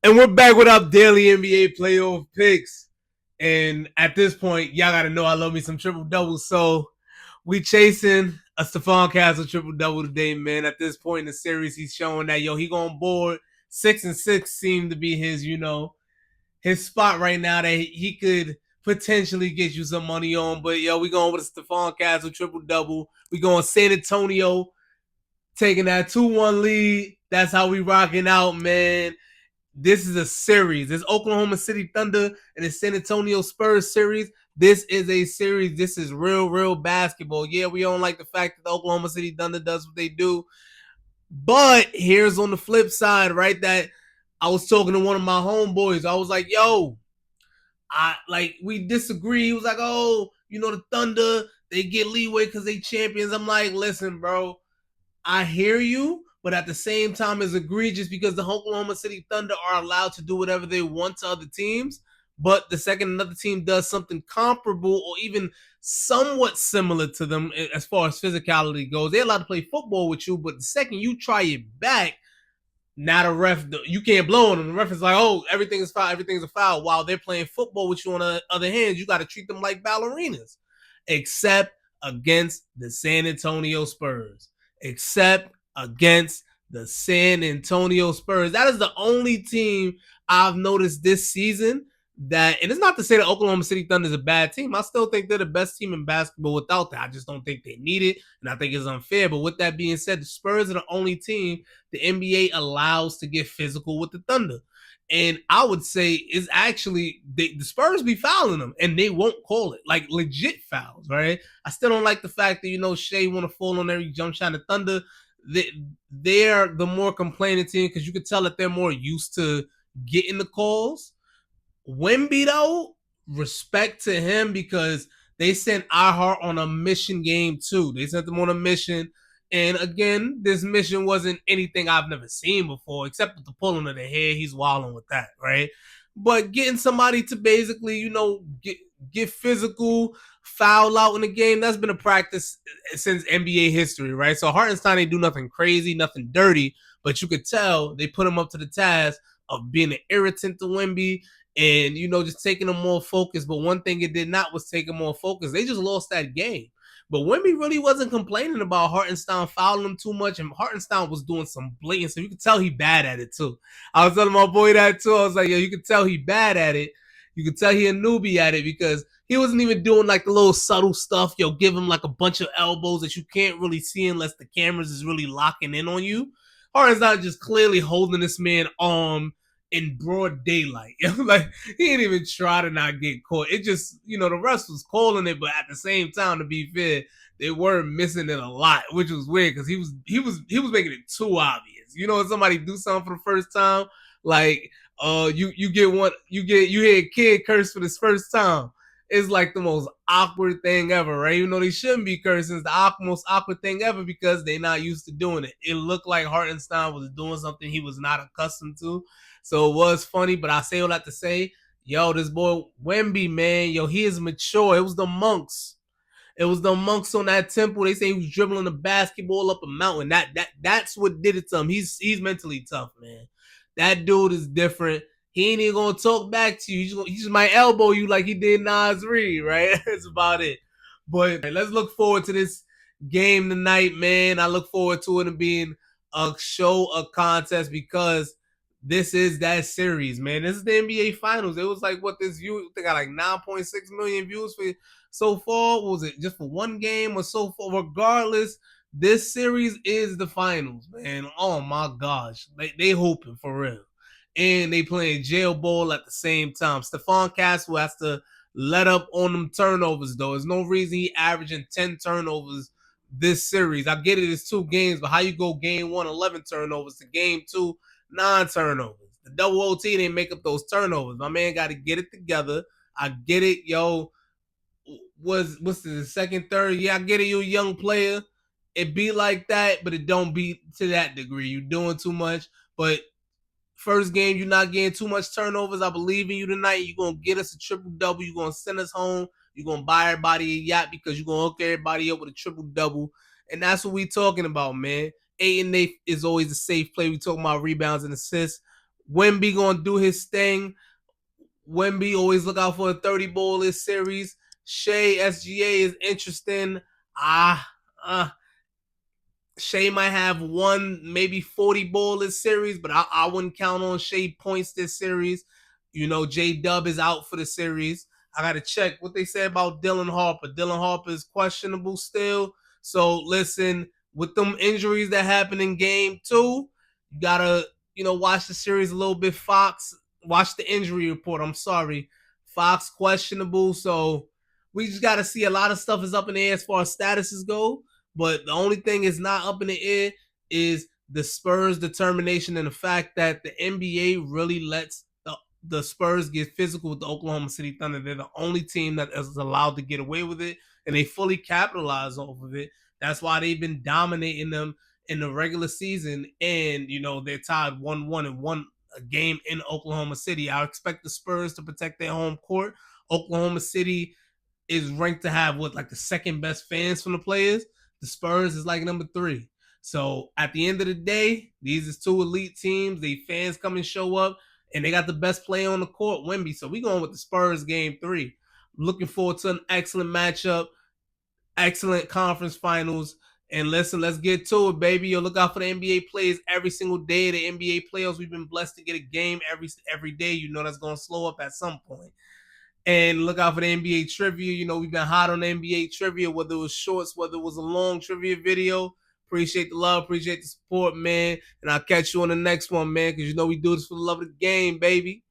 And we're back with our daily NBA playoff picks. And at this point, y'all gotta know I love me some triple doubles. So we chasing a Stephon Castle triple double today, man. At this point in the series, he's showing that he going board. 6-6 seemed to be his spot right now that he could potentially get you some money on. But we going with a Stephon Castle triple double. We going San Antonio taking that 2-1 lead. That's how we rocking out, man. This is a series. This Oklahoma City Thunder and the San Antonio Spurs series. This is a series. This is real basketball. Yeah, we don't like the fact that the Oklahoma City Thunder does what they do. But here's on the flip side, right? That I was talking to one of my homeboys. I was like, we disagree. He was like, oh, the Thunder, they get leeway because they champions. I'm like, listen, bro, I hear you, but at the same time, it's egregious because the Oklahoma City Thunder are allowed to do whatever they want to other teams. But the second another team does something comparable or even somewhat similar to them as far as physicality goes, they're allowed to play football with you. But the second you try it back, now the ref, you can't blow on them. The ref is like, oh, everything is foul, everything's a foul. While they're playing football with you on the other hand, you got to treat them like ballerinas. Except against the San Antonio Spurs. Except against the San Antonio Spurs. That is the only team I've noticed this season that, and it's not to say that Oklahoma City Thunder is a bad team. I still think they're the best team in basketball without that. I just don't think they need it, and I think it's unfair. But with that being said, the Spurs are the only team the NBA allows to get physical with the Thunder. And I would say is actually the Spurs be fouling them, and they won't call it like legit fouls, right? I still don't like the fact that Shea want to fall on every jump shot. The Thunder, they're the more complaining team because you could tell that they're more used to getting the calls. Wemby, though, respect to him because they sent iHeart on a mission game too. They sent them on a mission. And again, this mission wasn't anything I've never seen before, except with the pulling of the hair. He's wilding with that, right? But getting somebody to basically, get physical, foul out in the game, that's been a practice since NBA history, right? So Hartenstein didn't do nothing crazy, nothing dirty, but you could tell they put him up to the task of being an irritant to Wemby and, just taking him more focused. But one thing it did not was take him more focused. They just lost that game. But Wemby really wasn't complaining about Hartenstein fouling him too much, and Hartenstein was doing some blatant. So you could tell he bad at it too. I was telling my boy that too. I was like, yo, you could tell he bad at it. You could tell he a newbie at it because he wasn't even doing like the little subtle stuff. Give him like a bunch of elbows that you can't really see unless the cameras is really locking in on you. Hartenstein just clearly holding this man arm in broad daylight. Like, he didn't even try to not get caught. It just, the refs was calling it, but at the same time, to be fair, they were missing it a lot, which was weird because he was making it too obvious. When somebody do something for the first time, like you hear a kid curse for this first time. It's like the most awkward thing ever, right? Even though they shouldn't be cursing, it's the most awkward thing ever because they're not used to doing it. It looked like Hartenstein was doing something he was not accustomed to. So it was funny, but I say all that to say, this boy Wemby, man, he is mature. It was the monks. It was the monks on that temple. They say he was dribbling the basketball up a mountain. That's what did it to him. He's mentally tough, man. That dude is different. He ain't even gonna talk back to you. He just might elbow you like he did Nas Reed, right? That's about it. But let's look forward to this game tonight, man. I look forward to it being a show, a contest, because this is that series, man. This is the NBA Finals. It was like they got like 9.6 million views for so far. What was it just for one game or so far? Regardless, this series is the finals, man. Oh my gosh, they hoping for real, and they playing jail ball at the same time. Stephon Castle has to let up on them turnovers, though. There's no reason he averaging 10 turnovers this series. I get it, it's 2 games, but how you go game 1, 11 turnovers to game 2, 9 turnovers? The double OT didn't make up those turnovers. My man got to get it together. I get it, yo. What's the second, third? Yeah, I get it, you a young player. It be like that, but it don't be to that degree. You're doing too much. But first game, you're not getting too much turnovers. I believe in you tonight. You're going to get us a triple-double. You're going to send us home. You're going to buy everybody a yacht because you're going to hook everybody up with a triple-double. And that's what we talking about, man. 8 and 8 is always a safe play. We talking about rebounds and assists. Wemby gonna do his thing. Wemby, always look out for a 30 ball this series. Shea SGA is interesting. Ah, Shea might have one, maybe 40 ball this series, but I wouldn't count on Shea points this series. You know, J Dub is out for the series. I got to check what they say about Dylan Harper. Dylan Harper is questionable still. So listen, with them injuries that happened in game 2, you got to, watch the series a little bit. Fox, watch the injury report. I'm sorry. Fox questionable. So we just got to see, a lot of stuff is up in the air as far as statuses go. But the only thing is not up in the air is the Spurs' determination and the fact that the NBA really lets the Spurs get physical with the Oklahoma City Thunder. They're the only team that is allowed to get away with it, and they fully capitalize off of it. That's why they've been dominating them in the regular season, and they're tied 1-1 and won a game in Oklahoma City. I expect the Spurs to protect their home court. Oklahoma City is ranked to have like the second best fans from the players. The Spurs is like number 3. So at the end of the day, these is 2 elite teams. They fans come and show up, and they got the best player on the court, Wemby. So we going with the Spurs game 3. Looking forward to an excellent matchup, excellent conference finals. And listen, let's get to it, baby. Yo, look out for the NBA plays every single day of the NBA playoffs. We've been blessed to get a game every day. You know that's going to slow up at some point. And look out for the NBA trivia. We've been hot on the NBA trivia, whether it was shorts, whether it was a long trivia video. Appreciate the love, appreciate the support, man. And I'll catch you on the next one, man, because we do this for the love of the game, baby.